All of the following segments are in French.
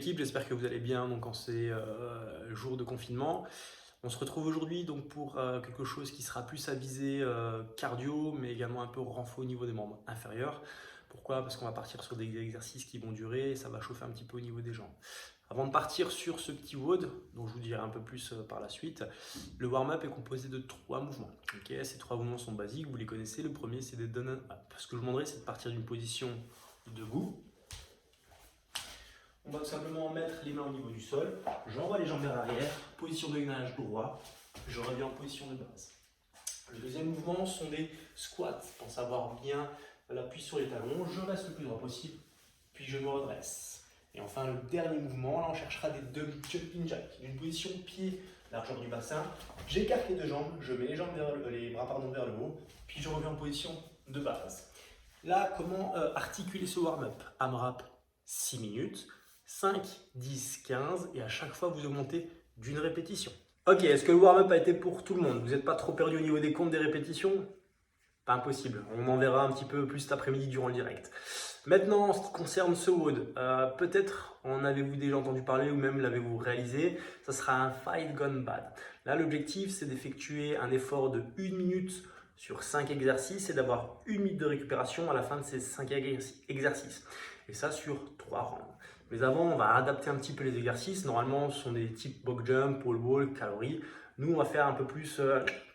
l'équipe, j'espère que vous allez bien donc en ces jours de confinement. On se retrouve aujourd'hui donc pour quelque chose qui sera plus à viser cardio, mais également un peu renfort au niveau des membres inférieurs. Pourquoi? Parce qu'on va partir sur des exercices qui vont durer et ça va chauffer un petit peu au niveau des jambes. Avant de partir sur ce petit WOD, dont je vous dirai un peu plus par la suite, le warm-up est composé de 3 mouvements. Okay, ces 3 mouvements sont basiques, vous les connaissez. Le premier, c'est des down and up. Ce que je vous demanderai, c'est de partir d'une position debout. On va tout simplement mettre les mains au niveau du sol. J'envoie les jambes vers l'arrière, position de gainage droit. Je reviens en position de base. Le deuxième mouvement sont des squats. Pense avoir bien l'appui sur les talons. Je reste le plus droit possible, puis je me redresse. Et enfin, le dernier mouvement, là, on cherchera des dumbbell jumping jacks. Une position pied, largeur du bassin. J'écarte les deux jambes, je mets les bras vers le haut, puis je reviens en position de base. Là, comment articuler ce warm-up? AMRAP 6 minutes. 5, 10, 15 et à chaque fois vous augmentez d'une répétition. Ok, est-ce que le warm-up a été pour tout le monde? Vous n'êtes pas trop perdu au niveau des comptes des répétitions? Pas impossible, on en verra un petit peu plus cet après-midi durant le direct. Maintenant, en ce qui concerne ce WOD, peut-être en avez-vous déjà entendu parler ou même l'avez-vous réalisé, ça sera un fight gone bad. Là, l'objectif c'est d'effectuer un effort de 1 minute sur 5 exercices et d'avoir 1 minute de récupération à la fin de ces 5 exercices. Et ça sur 3 rounds. Mais avant, on va adapter un petit peu les exercices. Normalement, ce sont des types box jump, pole vault, calories. Nous, on va faire un peu plus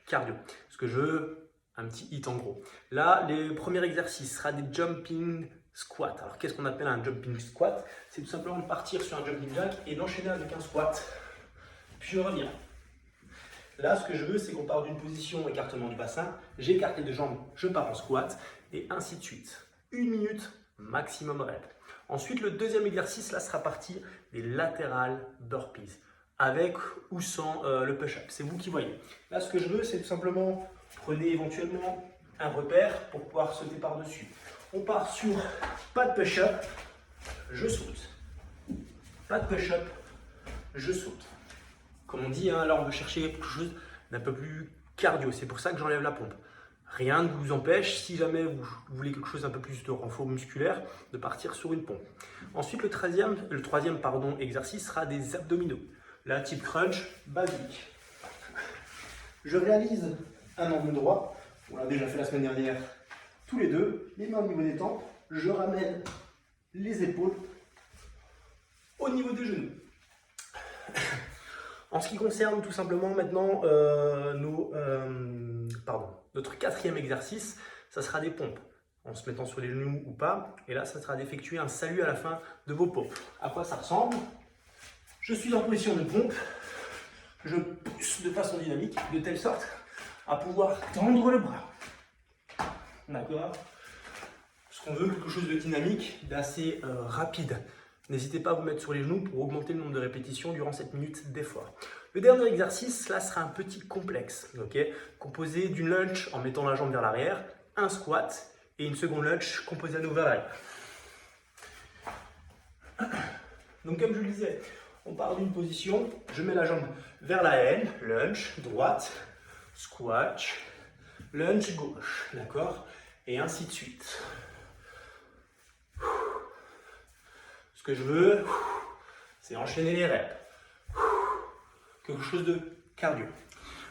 cardio. Parce que je veux un petit hit en gros. Là, le premier exercice sera des jumping squats. Alors, qu'est-ce qu'on appelle un jumping squat? C'est tout simplement de partir sur un jumping jack et d'enchaîner avec un squat. Puis je reviens. Là, ce que je veux, c'est qu'on part d'une position écartement du bassin. J'écarte les deux jambes, je pars en squat et ainsi de suite. 1 minute, maximum rep. Ensuite, le deuxième exercice, là, sera parti des lateral burpees, avec ou sans le push-up. C'est vous qui voyez. Là, ce que je veux, c'est tout simplement, prenez éventuellement un repère pour pouvoir sauter par-dessus. On part sur pas de push-up, je saute. Pas de push-up, je saute. Comme on dit, hein, là, on veut chercher quelque chose d'un peu plus cardio. C'est pour ça que j'enlève la pompe. Rien ne vous empêche, si jamais vous voulez quelque chose un peu plus de renfort musculaire, de partir sur une pompe. Ensuite, le troisième exercice sera des abdominaux. Là, type crunch, basique. Je réalise un angle droit. On l'a déjà fait la semaine dernière, tous les deux. Les mains au niveau des tempes. Je ramène les épaules au niveau des genoux. En ce qui concerne tout simplement maintenant notre quatrième exercice, ça sera des pompes, en se mettant sur les genoux ou pas. Et là, ça sera d'effectuer un salut à la fin de vos pompes. À quoi ça ressemble? Je suis en position de pompe, je pousse de façon dynamique, de telle sorte à pouvoir tendre le bras. D'accord? Parce qu'on veut quelque chose de dynamique, d'assez rapide. N'hésitez pas à vous mettre sur les genoux pour augmenter le nombre de répétitions durant cette minute d'effort. Le dernier exercice, là, sera un petit complexe, okay, composé d'une lunge en mettant la jambe vers l'arrière, un squat et une seconde lunge composée à nouveau vers l'arrière. Donc comme je le disais, on part d'une position, je mets la jambe vers la haine, lunge, droite, squat, lunge, gauche, d'accord? Et ainsi de suite. Ce que je veux, c'est enchaîner les reps. Quelque chose de cardio.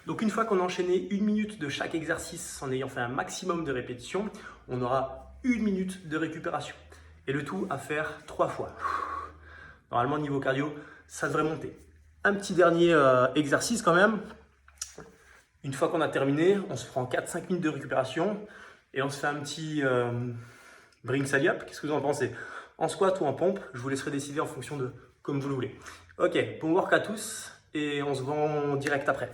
Donc une fois qu'on a enchaîné 1 minute de chaque exercice en ayant fait un maximum de répétitions, on aura 1 minute de récupération. Et le tout à faire 3 fois. Normalement, niveau cardio, ça devrait monter. Un petit dernier exercice quand même. Une fois qu'on a terminé, on se prend 4-5 minutes de récupération et on se fait un petit bring sally up. Qu'est-ce que vous en pensez? En squat ou en pompe, je vous laisserai décider en fonction de comme vous le voulez. Ok, bon work à tous et on se voit en direct après.